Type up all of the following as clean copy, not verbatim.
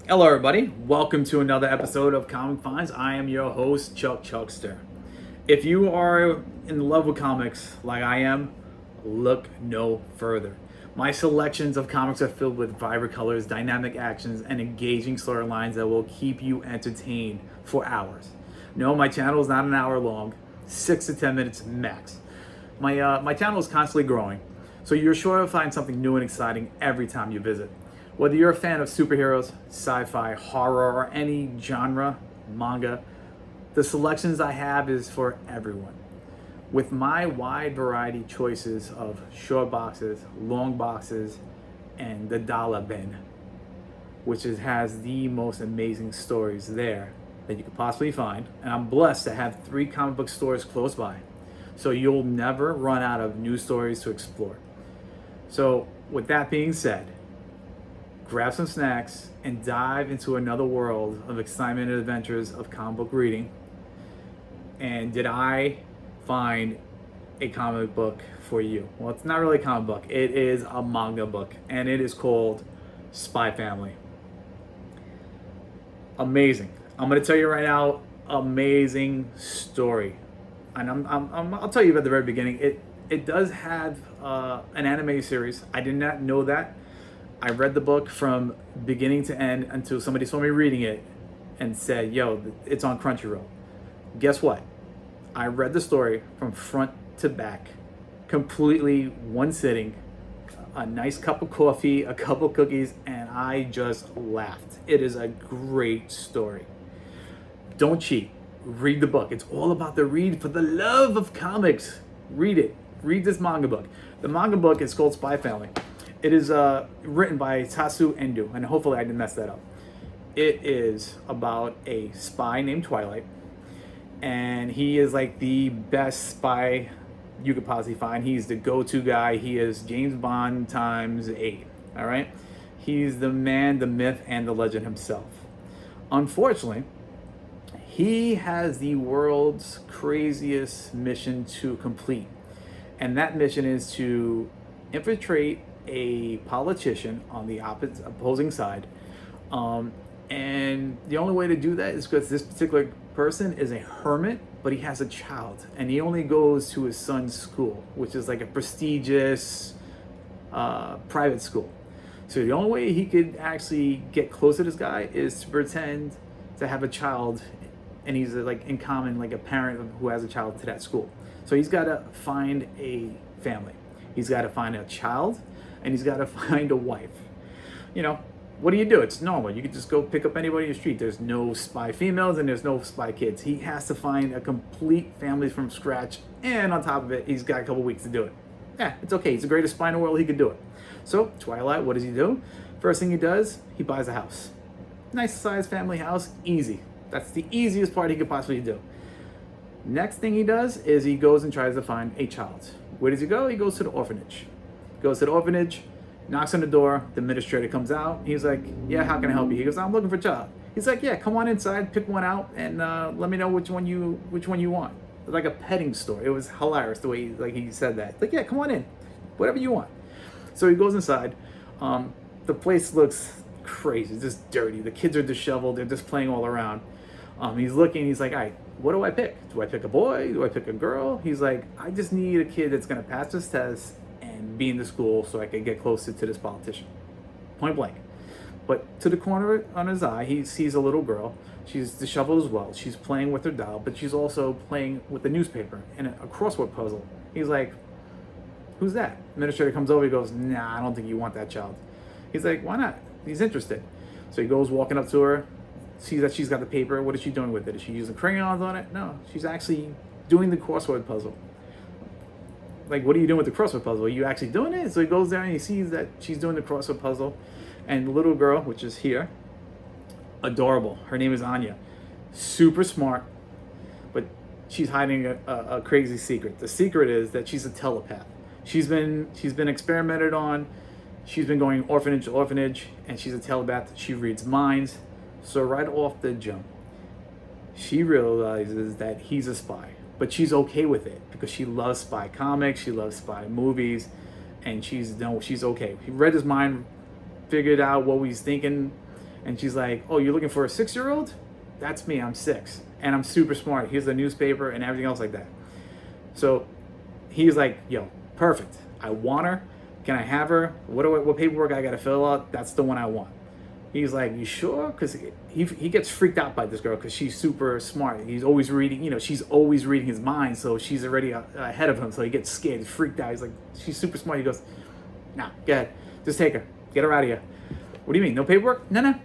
Hello, everybody. Welcome to another episode of ComicFinds. I am your host, Chuckster. If you are in love with comics like I am, look no further. My selections of comics are filled with vibrant colors, dynamic actions, and engaging storylines that will keep you entertained for hours. No, my channel is not an hour long, 6 to 10 minutes max. My channel is constantly growing, so you're sure to find something new and exciting every time you visit. Whether you're a fan of superheroes, sci-fi, horror, or any genre, manga, the selections I have is for everyone. With my wide variety choices of short boxes, long boxes, and the dollar bin, has the most amazing stories there that you could possibly find. And I'm blessed to have 3 comic book stores close by, so you'll never run out of new stories to explore. So with that being said, grab some snacks and dive into another world of excitement and adventures of comic book reading. And did I find a comic book for you? Well, it's not really a comic book. It is a manga book, and it is called Spy Family. Amazing. I'm going to tell you right now, amazing story. And I'll tell you at the very beginning, it does have an anime series. I did not know that. I read the book from beginning to end until somebody saw me reading it and said, yo, it's on Crunchyroll. Guess what? I read the story from front to back, completely one sitting, a nice cup of coffee, a couple cookies, and I just laughed. It is a great story. Don't cheat. Read the book. It's all about the read. For the love of comics, read it. Read this manga book. The manga book is called Spy Family. It is written by Tatsuya Endo, and hopefully I didn't mess that up. It is about a spy named Twilight, and he is like the best spy you could possibly find. He's the go-to guy. He is James Bond times 8, all right? He's the man, the myth, and the legend himself. Unfortunately, he has the world's craziest mission to complete, and that mission is to infiltrate a politician on the opposing side, and the only way to do that is because this particular person is a hermit, but he has a child, and he only goes to his son's school, which is like a prestigious private school. So the only way he could actually get close to this guy is to pretend to have a child, and he's like in common like a parent who has a child to that school. So he's got to find a family. He's got to find a child, and he's got to find a wife. You know, what do you do? It's normal. You could just go pick up anybody in the street. There's no spy females and there's no spy kids. He has to find a complete family from scratch, and on top of it, he's got a couple weeks to do it. Yeah, it's okay. He's the greatest spy in the world. He could do it. So, Twilight, what does he do? First thing he does, he buys a house. Nice sized family house, easy. That's the easiest part he could possibly do. Next thing he does is he goes and tries to find a child. Where does he go? He goes to the orphanage. Goes to the orphanage, knocks on the door, the administrator comes out. He's like, yeah, how can I help you? He goes, I'm looking for a child. He's like, yeah, come on inside, pick one out, and let me know which one you want. It's like a petting store. It was hilarious the way he said that. Like, yeah, come on in, whatever you want. So he goes inside. The place looks crazy, it's just dirty. The kids are disheveled, they're just playing all around. He's looking, he's like, all right, what do I pick? Do I pick a boy? Do I pick a girl? He's like, I just need a kid that's gonna pass this test and be in the school so I can get closer to this politician. Point blank. But to the corner on his eye, he sees a little girl. She's disheveled as well. She's playing with her doll, but she's also playing with the newspaper and a crossword puzzle. He's like, who's that? Administrator comes over, he goes, nah, I don't think you want that child. He's like, why not? He's interested. So he goes walking up to her, sees that she's got the paper. What is she doing with it? Is she using crayons on it? No, she's actually doing the crossword puzzle. Like, what are you doing with the crossword puzzle? Are you actually doing it? So he goes there and he sees that she's doing the crossword puzzle. And the little girl, which is here, adorable. Her name is Anya. Super smart, but she's hiding a crazy secret. The secret is that she's a telepath. She's been experimented on. She's been going orphanage to orphanage, and she's a telepath. She reads minds. So right off the jump, she realizes that he's a spy, but she's okay with it because she loves spy comics, she loves spy movies, and she's okay. He read his mind, figured out what he's thinking, And she's like, oh, you're looking for a 6-year-old? That's me, I'm 6. And I'm super smart. Here's the newspaper and everything else like that. So he's like, yo, perfect. I want her. Can I have her? What paperwork I got to fill out? That's the one I want. He's like, you sure? Because he gets freaked out by this girl because she's super smart. He's always reading, you know, she's always reading his mind. So she's already ahead of him. So he gets scared. He's freaked out. He's like, she's super smart. He goes, nah, go ahead. Just take her. Get her out of here. What do you mean? No paperwork? No.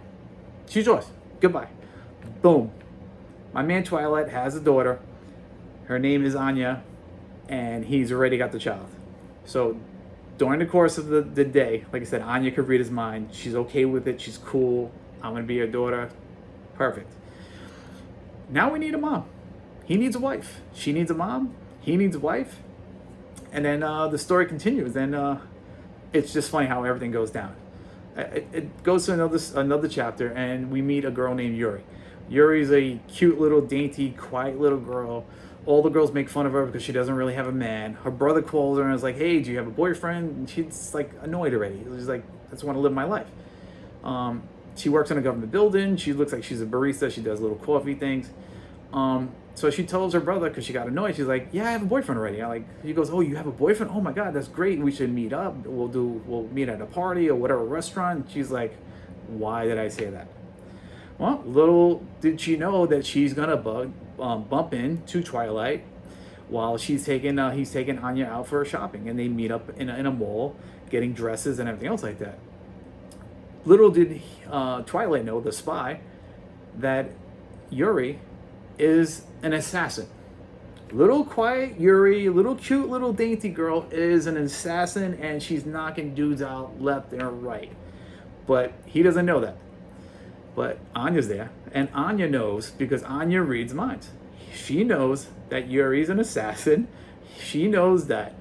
She's yours. Goodbye. Boom. My man Twilight has a daughter. Her name is Anya. And he's already got the child. So during the course of the day, like I said, Anya could read his mind. She's okay with it. She's cool. I'm going to be her daughter. Perfect. Now we need a mom. He needs a wife. She needs a mom. He needs a wife. And then the story continues. And it's just funny how everything goes down. It goes to another chapter, and we meet a girl named Yuri. Yuri's a cute little dainty, quiet little girl. All the girls make fun of her because she doesn't really have a man. Her brother calls her and is like, hey, do you have a boyfriend? And she's like annoyed already. She's like, I just want to live my life. She works in a government building. She looks like she's a barista. She does little coffee things. So she tells her brother, because she got annoyed, she's like, yeah, I have a boyfriend already. He goes, oh, you have a boyfriend? Oh my God, that's great. We should meet up. We'll meet at a party or whatever restaurant. She's like, why did I say that? Well, little did she know that she's gonna bump into Twilight while he's taking Anya out for shopping, and they meet up in a mall, getting dresses and everything else like that. Little did Twilight know, the spy, that Yuri is an assassin. Little quiet Yuri, little cute little dainty girl, is an assassin, and she's knocking dudes out left and right. But he doesn't know that. But Anya's there, and Anya knows because Anya reads minds. She knows that Yuri's an assassin. She knows that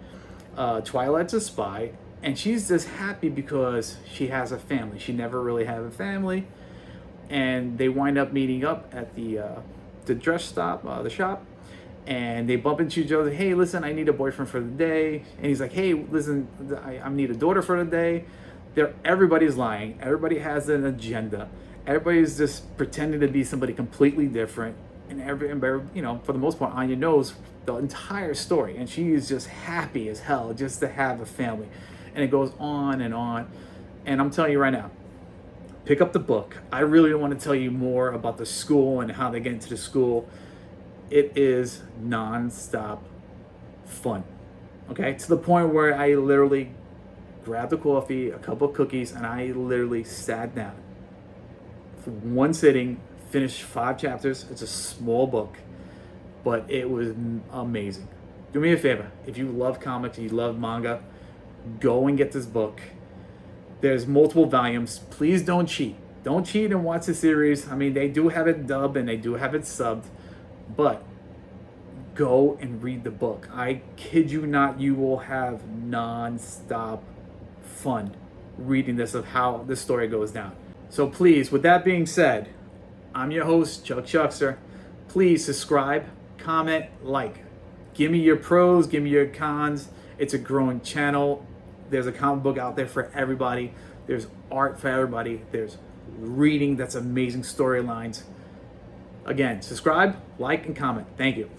Twilight's a spy, and she's just happy because she has a family. She never really had a family, and they wind up meeting up at the dress stop, the shop, and they bump into each other. Hey, listen, I need a boyfriend for the day. And he's like, hey, listen, I need a daughter for the day. Everybody's lying. Everybody has an agenda. Everybody's just pretending to be somebody completely different. And for the most part, Anya knows the entire story, and she is just happy as hell just to have a family. And it goes on and on. And I'm telling you right now, pick up the book. I really don't want to tell you more about the school and how they get into the school. It is non-stop fun. Okay, to the point where I literally grabbed a coffee, a couple of cookies, and I literally sat down for one sitting, finished 5 chapters. It's a small book, but it was amazing. Do me a favor, if you love comics, you love manga, go and get this book. There's multiple volumes. Please don't cheat. Don't cheat and watch the series. I mean, they do have it dubbed and they do have it subbed, but go and read the book. I kid you not, you will have non-stop fun reading this, of how this story goes down. So please, with that being said, I'm your host, Chuckster. Please subscribe, comment, like. Give me your pros, give me your cons. It's a growing channel. There's a comic book out there for everybody. There's art for everybody. There's reading that's amazing storylines. Again, subscribe, like, and comment. Thank you.